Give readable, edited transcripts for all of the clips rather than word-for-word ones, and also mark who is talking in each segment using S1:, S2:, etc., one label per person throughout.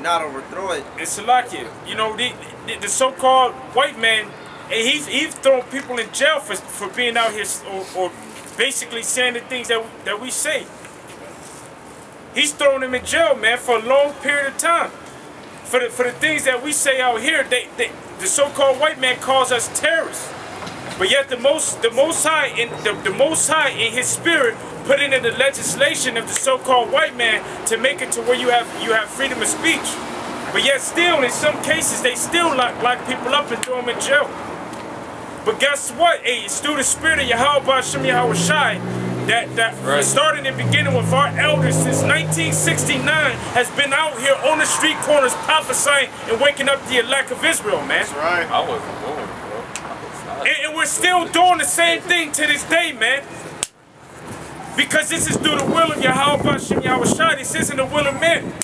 S1: cannot overthrow it.
S2: It's Salakia. You know, the so-called white man, and he's throwing people in jail for being out here or basically saying the things that we say. He's throwing them in jail, man, for a long period of time. For the things that we say out here, the so-called white man calls us terrorists. But yet the Most High in His Spirit put in the legislation of the so-called white man to make it to where you have freedom of speech. But yet still, in some cases, they still lock people up and throw them in jail. But guess what? Hey, it's through the Spirit of Yahweh Hashem Yahweh Shai that started in the beginning with our elders since 1969 has been out here on the street corners prophesying and waking up the elect of Israel, man.
S3: That's right.
S4: I wasn't born, bro.
S2: And we're still doing the same thing to this day, man. Because this is through the will of Yahweh Hashem Yahweh Shai. This isn't the will of men.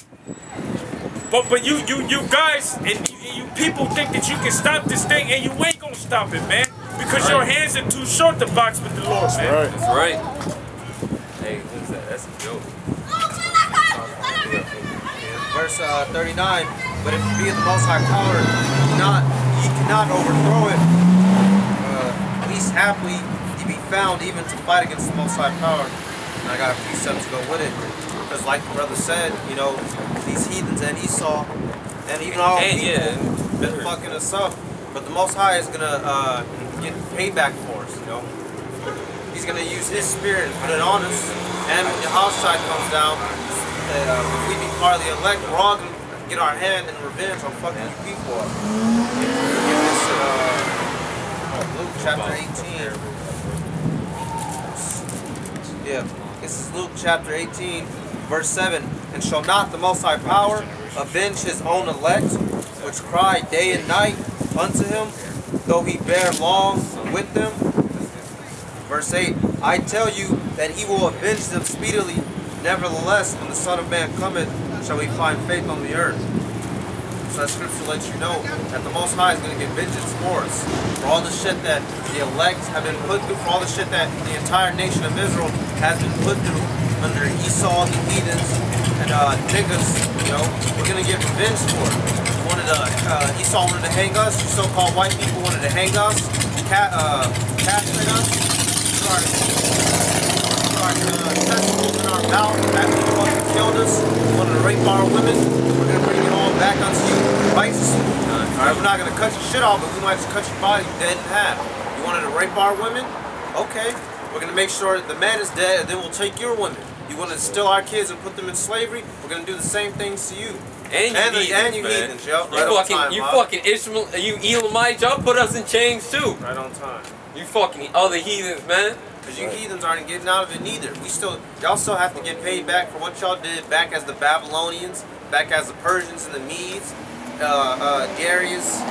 S2: But you guys and you people think that you can stop this thing, and you ain't gonna stop it, man. Because your hands are too short to box with the Lord, man.
S4: That's right. Hey, what's that? That's a joke.
S1: Verse 39, but if you be the Most High power, ye cannot overthrow it. Least haply ye be found even to fight against the Most High power. And I got a few steps to go with it. Because like the brother said, you know, these heathens and Esau, and even all people been fucking us up. But the Most High is gonna get payback for us, you know. He's gonna use His Spirit and put it on us. And when the house side comes down, if we be part of the elect, we're all gonna get our hand in revenge on fucking you people up. Give this Luke chapter 18. Yeah, this is Luke chapter 18, verse 7. And shall not the Most High power avenge His own elect, which cry day and night unto Him, though He bear long with them? Verse 8, I tell you that He will avenge them speedily. Nevertheless, when the Son of Man cometh, shall He find faith on the earth. So that scripture lets you know that the Most High is going to get vengeance for us. For all the shit that the elect have been put through, for all the shit that the entire nation of Israel has been put through under Esau, the heathens, and niggas, you know, we're going to get revenge for it. Esau wanted to hang us, you so-called white people wanted to hang us, castrate us, start testicles in our mouth after you fucking killed us, wanted to rape our women. We're going to bring it all back onto you, bites. Alright, we're not going to cut your shit off, but we might just cut your body dead in half. You wanted to rape our women? Okay. We're going to make sure that the man is dead, and then we'll take your women. You want to steal our kids and put them in slavery? We're going to do the same things to you.
S4: And you
S1: heathens, yo.
S4: You fucking Ishmael, you Elamites, y'all put us in chains too.
S1: Right on time.
S4: You fucking other heathens, man.
S1: Because you heathens aren't getting out of it neither. Y'all still have to get paid back for what y'all did back as the Babylonians, back as the Persians and the Medes, Darius,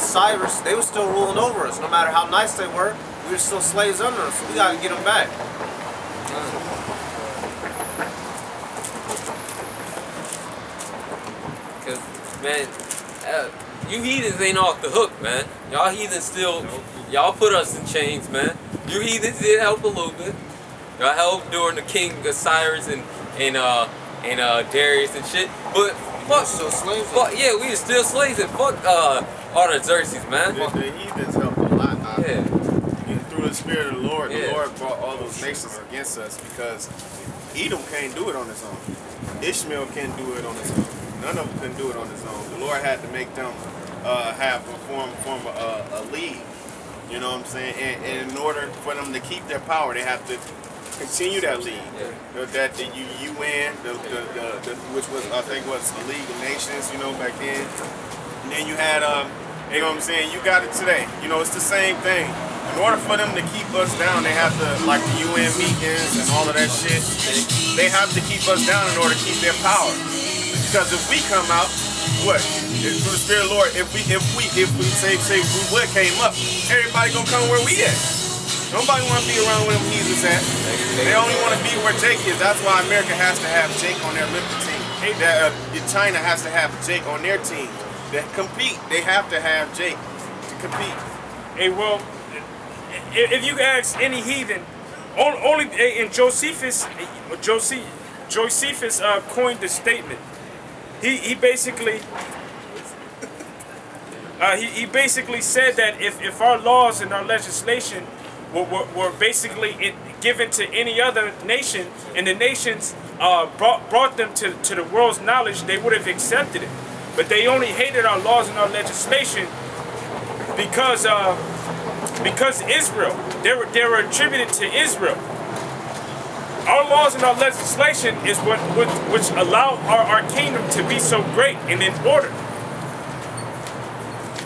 S1: Cyrus. They were still ruling over us. No matter how nice they were, we were still slaves under them. So we got to get them back.
S4: Because, man, you heathens ain't off the hook, man. Y'all heathens still, y'all put us in chains, man. You heathens did help a little bit. Y'all helped during the King of Cyrus and Darius and shit. But fuck,
S1: still slaves.
S4: Yeah, we are still slaves. And fuck Artaxerxes, man.
S3: The heathens helped a lot.
S4: Yeah.
S3: Through the Spirit of the Lord brought all those nations against us because Edom can't do it on his own. Ishmael can't do it on his own. None of them can do it on his own. The Lord had to make them form a league. You know what I'm saying? And in order for them to keep their power, they have to continue that league. Yeah. That the UN, which was I think was the League of Nations, you know, back then. And then you had you know what I'm saying? You got it today. You know, it's the same thing. In order for them to keep us down, they have to, like the UN meetings and all of that shit, they have to keep us down in order to keep their power. Because if we come out, what? Through the Spirit of the Lord, if we say we would came up, everybody gonna come where we at. Nobody wanna be around where them heathens at. They only wanna be where Jake is. That's why America has to have Jake on their Olympic team. China has to have Jake on their team. They compete. They have to have Jake to compete.
S2: Hey, well, if you ask any heathen, only and Josephus coined the statement. he basically he basically said that if our laws and our legislation were basically given to any other nation, and the nations brought them to the world's knowledge, they would have accepted it. But they only hated our laws and our legislation because Israel. They were attributed to Israel. Our laws and our legislation is which allow our kingdom to be so great and in order.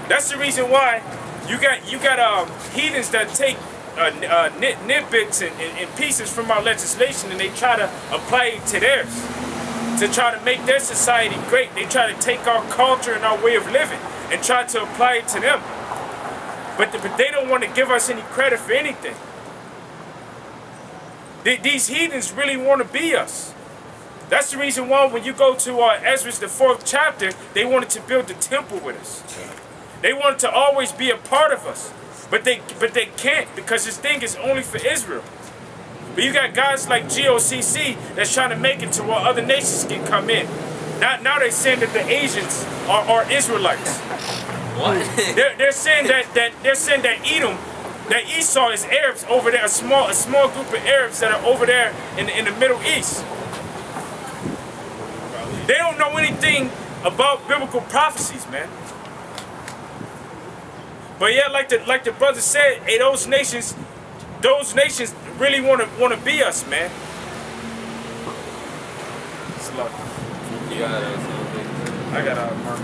S2: That's the reason why you got heathens that take nitbits and pieces from our legislation, and they try to apply it to theirs, to try to make their society great. They try to take our culture and our way of living and try to apply it to them. But they don't want to give us any credit for anything. These heathens really want to be us. That's the reason why when you go to Ezra, the 4th chapter, they wanted to build the temple with us. They wanted to always be a part of us. But they can't, because this thing is only for Israel. But you got guys like GOCC that's trying to make it to where other nations can come in. Now they're saying that the Asians are Israelites.
S4: What?
S2: They're saying that Edom, that Esau is Arabs over there, a small group of Arabs that are over there in the Middle East. They don't know anything about biblical prophecies, man. But yeah, like the brother said, hey, those nations really want to be us, man. Slow.
S4: You got something.
S2: I got a mark.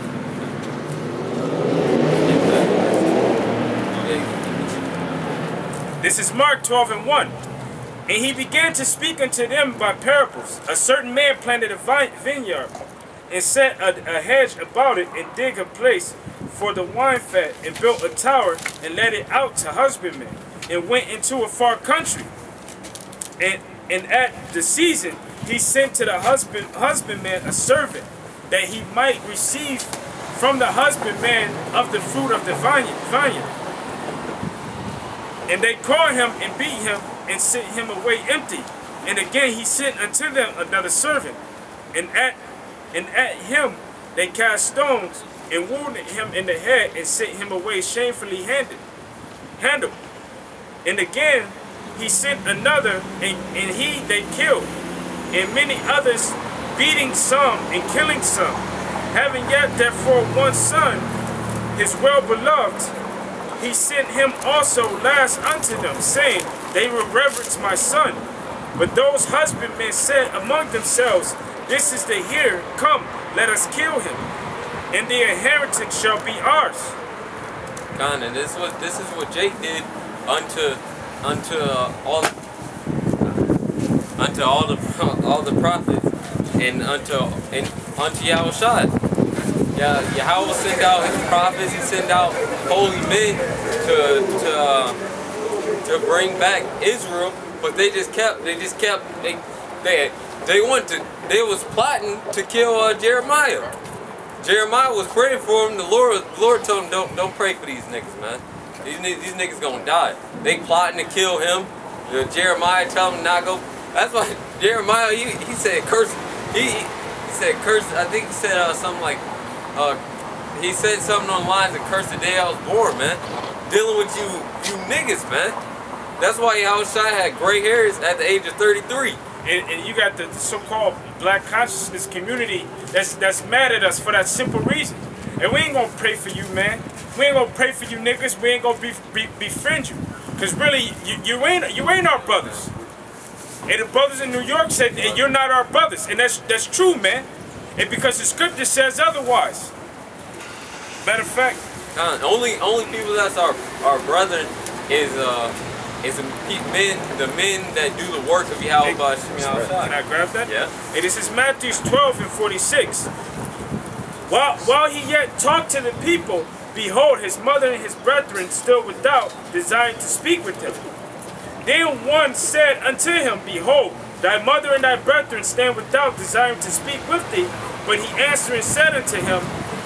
S2: This is Mark 12:1. And he began to speak unto them by parables. A certain man planted a vineyard, and set a hedge about it, and dig a place for the wine fat, and built a tower, and let it out to husbandmen, and went into a far country. And at the season he sent to the husbandman a servant, that he might receive from the husbandman of the fruit of the vineyard. And they caught him and beat him, and sent him away empty. And again he sent unto them another servant, and at him they cast stones, and wounded him in the head, and sent him away shamefully handled. And again he sent another, and they killed, and many others, beating some and killing some. Having yet therefore one son, his well-beloved, he sent him also last unto them, saying, they will reverence my son. But those husbandmen said among themselves, this is the heir, come, let us kill him, and the inheritance shall be ours.
S4: Kinda, this is what Jake did unto all the prophets, and unto Yahushua. Yeah, Yahweh sent out his prophets, he sent out holy men to bring back Israel, but they was plotting to kill Jeremiah. Jeremiah was praying for him. The Lord told him, don't pray for these niggas, man. These niggas gonna die. They plotting to kill him. Jeremiah told him not go. That's why Jeremiah he said curse. He said curse. I think he said something like he said something on the lines of curse the day I was born, man. Dealing with you niggas, man. That's why Yahushua had gray hairs at the age of 33.
S2: And you got the so-called black consciousness community that's mad at us for that simple reason. And we ain't gonna pray for you, man. We ain't gonna pray for you niggas. We ain't gonna befriend you. Cause really, you ain't our brothers. And the brothers in New York said, hey, you're not our brothers. And that's true, man. And because the scripture says otherwise. Matter of fact,
S4: only people that's our brother is the men that do the work of Yahweh.
S2: Can I grab that?
S4: Yeah.
S2: And this is Matthew 12:46. While he yet talked to the people, behold, his mother and his brethren still without, desiring to speak with him. Then one said unto him, behold, thy mother and thy brethren stand without, desiring to speak with thee. But he answered and said unto him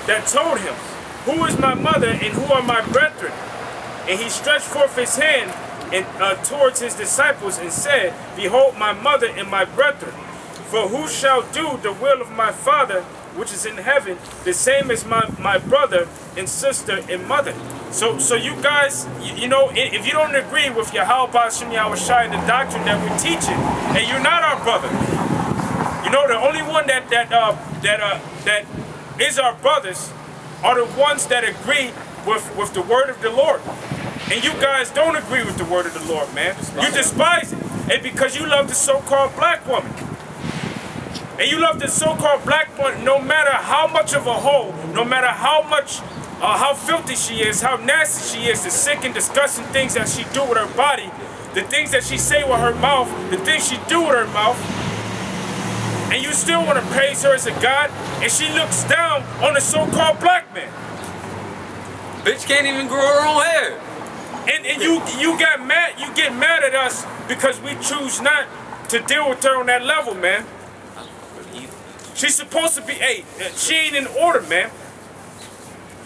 S2: that told him, who is my mother and who are my brethren? And he stretched forth his hand and towards his disciples and said, behold my mother and my brethren. For who shall do the will of my Father which is in heaven, the same as my brother and sister and mother. So you guys, you know, if you don't agree with Yahweh Ba'Shem Yahushua and the doctrine that we're teaching, and you're not our brother. You know, the only one that is our brothers are the ones that agree with the word of the Lord. And you guys don't agree with the word of the Lord, man. You despise it. And because you love the so-called black woman. And you love the so-called black woman no matter how much of a hoe, no matter how much, how filthy she is, how nasty she is, the sick and disgusting things that she do with her body, the things that she say with her mouth, the things she do with her mouth, and you still want to praise her as a god, and she looks down on the so-called black man.
S4: Bitch can't even grow her own hair.
S2: And you get mad at us because we choose not to deal with her on that level, man. She's supposed to be, hey, she ain't in order, man.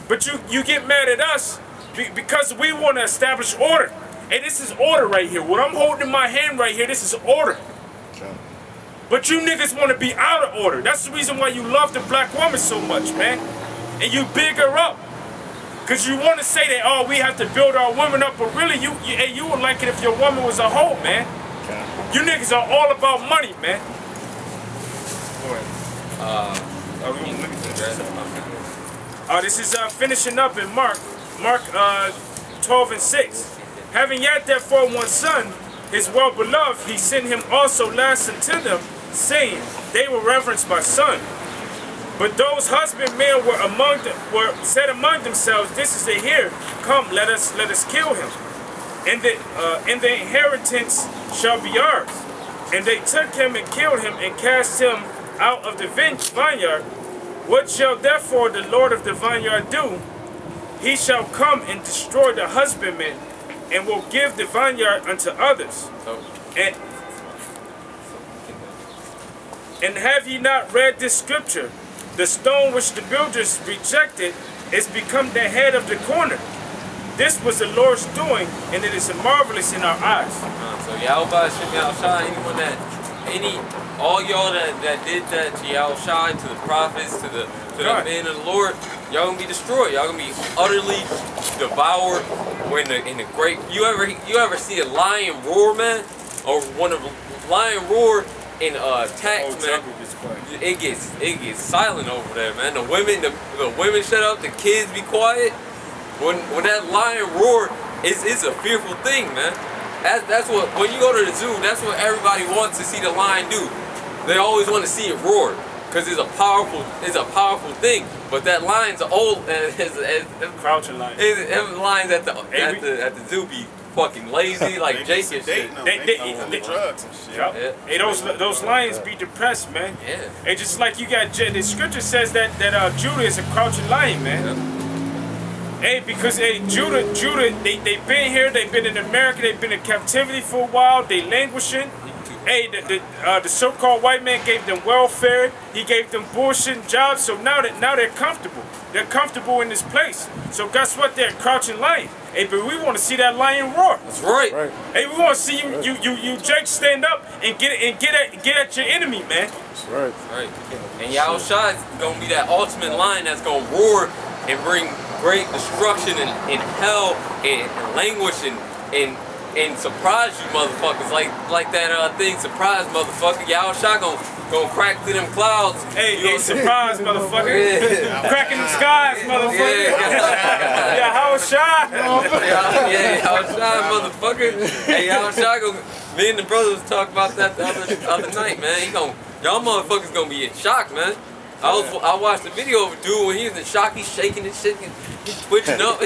S2: But you get mad at us because we want to establish order. Hey, this is order right here. What I'm holding in my hand right here, this is order. But you niggas want to be out of order. That's the reason why you love the black woman so much, man. And you big her up. Because you want to say that, oh, we have to build our women up. But really, you would like it if your woman was a hoe, man. You niggas are all about money, man. This is finishing up in Mark 12 and 6. Having yet therefore one son, his well-beloved, he sent him also last unto them, saying, they will reverence my son. But those husbandmen were said among themselves, this is the heir. Come, let us kill him, and the inheritance shall be ours. And they took him and killed him and cast him out of the vineyard. What shall therefore the Lord of the vineyard do? He shall come and destroy the husbandmen, and will give the vineyard unto others. And have ye not read this scripture? The stone which the builders rejected is become the head of the corner. This was the Lord's doing, and it is marvelous in our eyes.
S4: So Yahweh Ba'Shem Yahushua, all y'all that did that to Yahushua, to the prophets, to the men of the Lord, y'all gonna be destroyed. Y'all gonna be utterly devoured. When in the great, you ever see a lion roar, man, or one of a lion roar in attacks, man? It gets silent over there, man. The women shut up, the kids be quiet. When that lion roar, it's a fearful thing, man. That's what, when you go to the zoo, that's what everybody wants to see the lion do. They always want to see it roar, because it's a powerful thing. But that lion's old,
S2: crouching lion.
S4: Lions at the zoo be fucking lazy, like Jake and shit.
S3: They drugs and shit.
S2: Yeah. Hey, those lions be depressed, man.
S4: Yeah.
S2: Hey, just like you got, the scripture says that Judah is a crouching lion, man.
S4: Yeah.
S2: Hey, because hey, Judah, they've been here, they've been in America, they've been in captivity for a while, they languishing. Hey, the so-called white man gave them welfare, he gave them bullshit jobs, so now they're comfortable. They're comfortable in this place. So guess what? They're a crouching lion. Hey, but we want to see that lion roar.
S4: That's right.
S2: Hey, we want to see you Jake stand up and get at your enemy, man.
S5: That's right.
S4: Right. And Yahushua is gonna be that ultimate lion that's gonna roar and bring great destruction and hell and languish and surprise you motherfuckers like that thing, surprise motherfucker. Yahushua gonna crack through them clouds.
S2: Hey, surprise motherfucker. Yeah. Cracking the skies, motherfucker. Yahushua.
S4: Yeah, Yahushua, motherfucker. Hey, Yahushua, me and the brothers was talking about that the other night, man. Y'all motherfuckers gonna be in shock, man. I watched the video of a dude when he was in shock, he's shaking and shit, he's twitching up,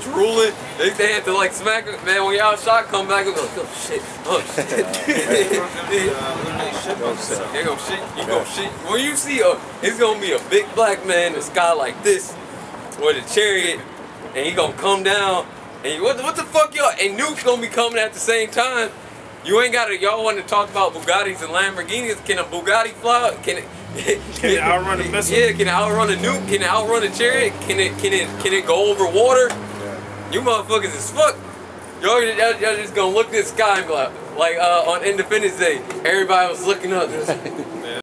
S4: drooling. They had to like smack him, man. When y'all shot come back, and go, oh shit. They go shit, you go shit. When you see it's gonna be a big black man in the sky like this, with a chariot, and he gonna come down, and what the fuck y'all, and Nuke's gonna be coming at the same time. You ain't gotta, y'all want to talk about Bugattis and Lamborghinis. Can a Bugatti fly? Can it
S2: outrun a missile?
S4: Yeah, can it outrun a nuke? Can it outrun a chariot? Can it go over water? You motherfuckers is fuck. Y'all just gonna look at the sky and be like on Independence Day, everybody was looking up.